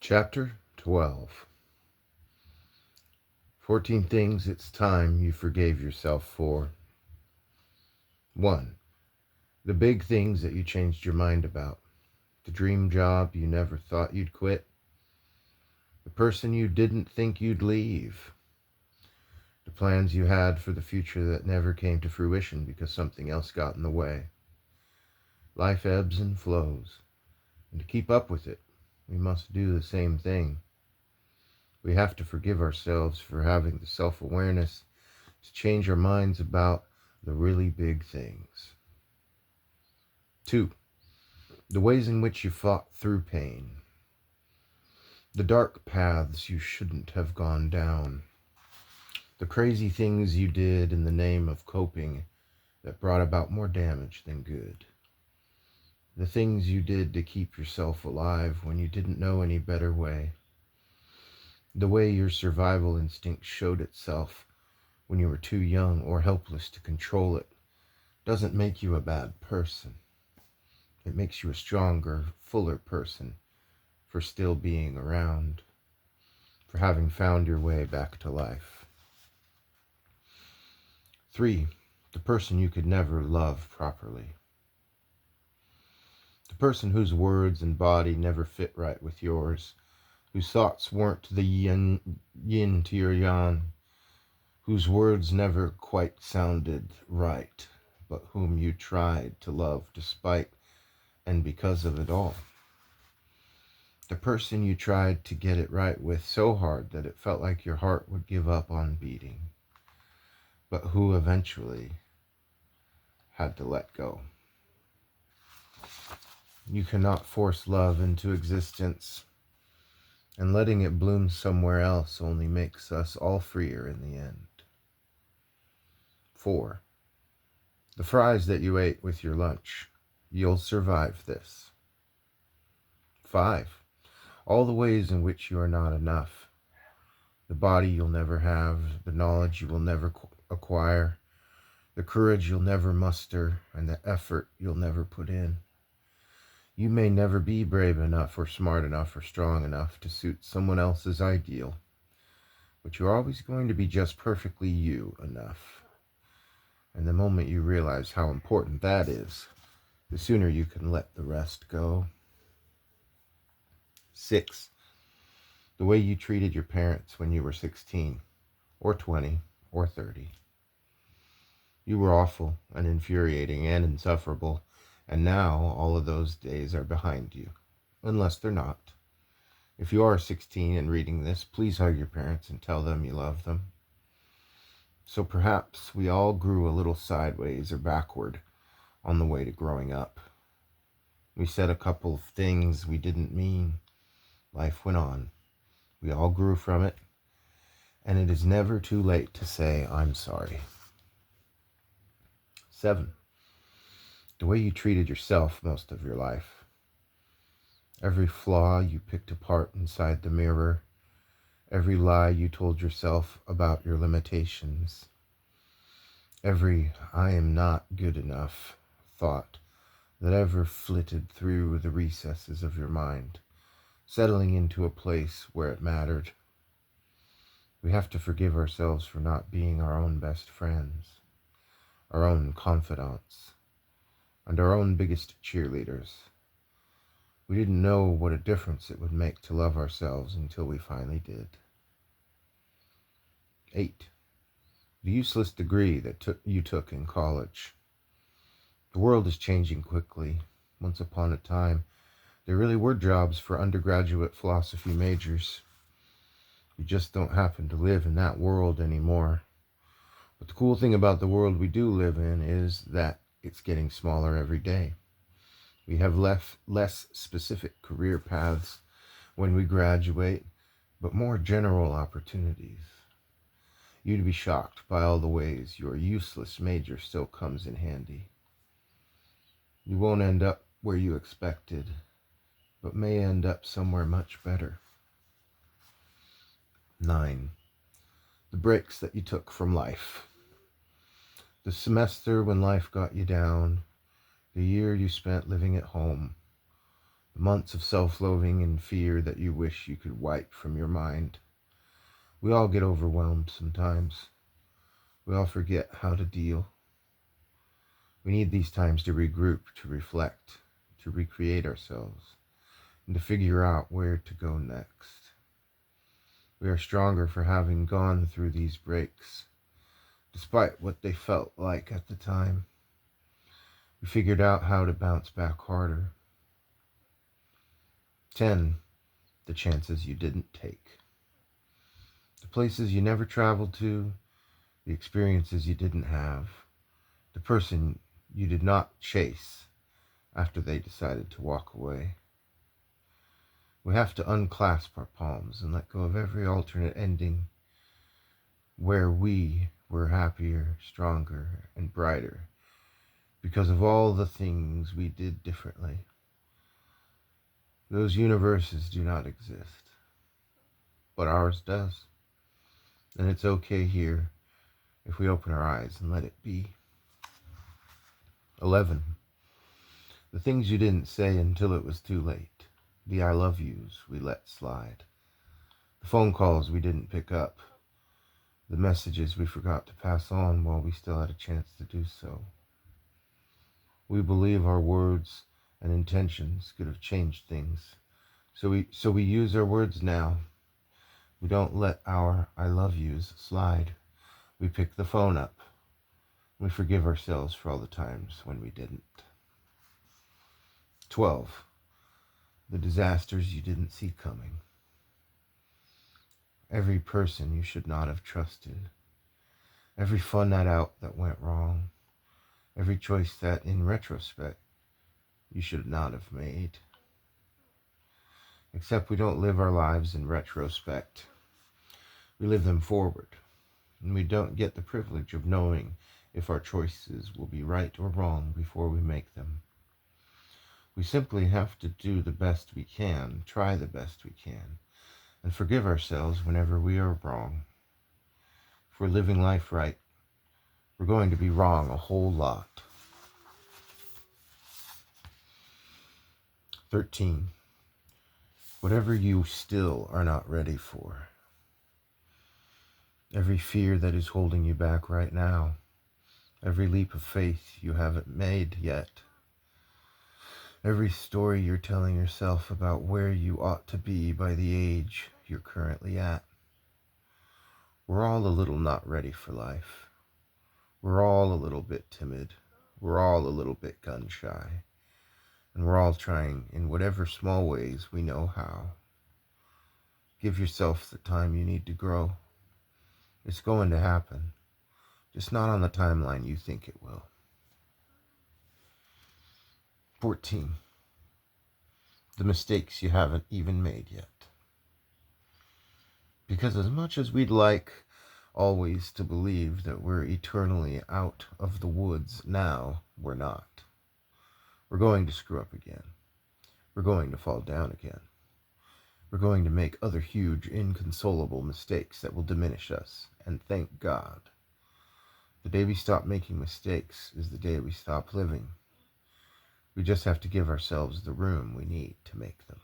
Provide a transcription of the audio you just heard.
Chapter 12. 14 things it's time you forgave yourself for. 1. The big things that you changed your mind about. The dream job you never thought you'd quit. The person you didn't think you'd leave. The plans you had for the future that never came to fruition because something else got in the way. Life ebbs and flows, and to keep up with it, we must do the same thing. We have to forgive ourselves for having the self-awareness to change our minds about the really big things. 2. The ways in which you fought through pain. The dark paths you shouldn't have gone down. The crazy things you did in the name of coping that brought about more damage than good. The things you did to keep yourself alive when you didn't know any better way. The way your survival instinct showed itself when you were too young or helpless to control it doesn't make you a bad person. It makes you a stronger, fuller person for still being around, for having found your way back to life. 3. The person you could never love properly. The person whose words and body never fit right with yours, whose thoughts weren't the yin to your yang, whose words never quite sounded right, but whom you tried to love despite and because of it all. The person you tried to get it right with so hard that it felt like your heart would give up on beating, but who eventually had to let go. You cannot force love into existence, and letting it bloom somewhere else only makes us all freer in the end. 4. The fries that you ate with your lunch. You'll survive this. 5. All the ways in which you are not enough. The body you'll never have, the knowledge you will never acquire, the courage you'll never muster, and the effort you'll never put in. You may never be brave enough or smart enough or strong enough to suit someone else's ideal, but you're always going to be just perfectly you enough. And the moment you realize how important that is, the sooner you can let the rest go. 6. The way you treated your parents when you were 16, or 20, or 30. You were awful and infuriating and insufferable, and now all of those days are behind you, unless they're not. If you are 16 and reading this, please hug your parents and tell them you love them. So perhaps we all grew a little sideways or backward on the way to growing up. We said a couple of things we didn't mean. Life went on. We all grew from it, and it is never too late to say, I'm sorry. 7. The way you treated yourself most of your life. Every flaw you picked apart inside the mirror, every lie you told yourself about your limitations, every I am not good enough thought that ever flitted through the recesses of your mind, settling into a place where it mattered. We have to forgive ourselves for not being our own best friends, our own confidants, and our own biggest cheerleaders. We didn't know what a difference it would make to love ourselves until we finally did. 8. The useless degree that you took in college. The world is changing quickly. Once upon a time, there really were jobs for undergraduate philosophy majors. We just don't happen to live in that world anymore. But the cool thing about the world we do live in is that it's getting smaller every day. We have less specific career paths when we graduate, but more general opportunities. You'd be shocked by all the ways your useless major still comes in handy. You won't end up where you expected, but may end up somewhere much better. 9. The breaks that you took from life. The semester when life got you down, the year you spent living at home, the months of self-loathing and fear that you wish you could wipe from your mind. We all get overwhelmed sometimes. We all forget how to deal. We need these times to regroup, to reflect, to recreate ourselves, and to figure out where to go next. We are stronger for having gone through these breaks, despite what they felt like at the time. We figured out how to bounce back harder. 10. The chances you didn't take. The places you never traveled to, the experiences you didn't have, the person you did not chase after they decided to walk away. We have to unclasp our palms and let go of every alternate ending where we were happier, stronger, and brighter because of all the things we did differently. Those universes do not exist, but ours does. And it's okay here if we open our eyes and let it be. 11. The things you didn't say until it was too late. The I love yous we let slide. The phone calls we didn't pick up. The messages we forgot to pass on while we still had a chance to do so. We believe our words and intentions could have changed things. So we use our words now. We don't let our I love yous slide. We pick the phone up. We forgive ourselves for all the times when we didn't. 12. The disasters you didn't see coming. Every person you should not have trusted. Every fun night out that went wrong. Every choice that, in retrospect, you should not have made. Except we don't live our lives in retrospect. We live them forward. And we don't get the privilege of knowing if our choices will be right or wrong before we make them. We simply have to do the best we can, try the best we can, and forgive ourselves whenever we are wrong. If we're living life right, we're going to be wrong a whole lot. 13. Whatever you still are not ready for. Every fear that is holding you back right now. Every leap of faith you haven't made yet. Every story you're telling yourself about where you ought to be by the age you're currently at. We're all a little not ready for life. We're all a little bit timid. We're all a little bit gun shy. And we're all trying in whatever small ways we know how. Give yourself the time you need to grow. It's going to happen, just not on the timeline you think it will. 14. The mistakes you haven't even made yet. Because as much as we'd like always to believe that we're eternally out of the woods now, we're not. We're going to screw up again. We're going to fall down again. We're going to make other huge, inconsolable mistakes that will diminish us, and thank God. The day we stop making mistakes is the day we stop living. We just have to give ourselves the room we need to make them.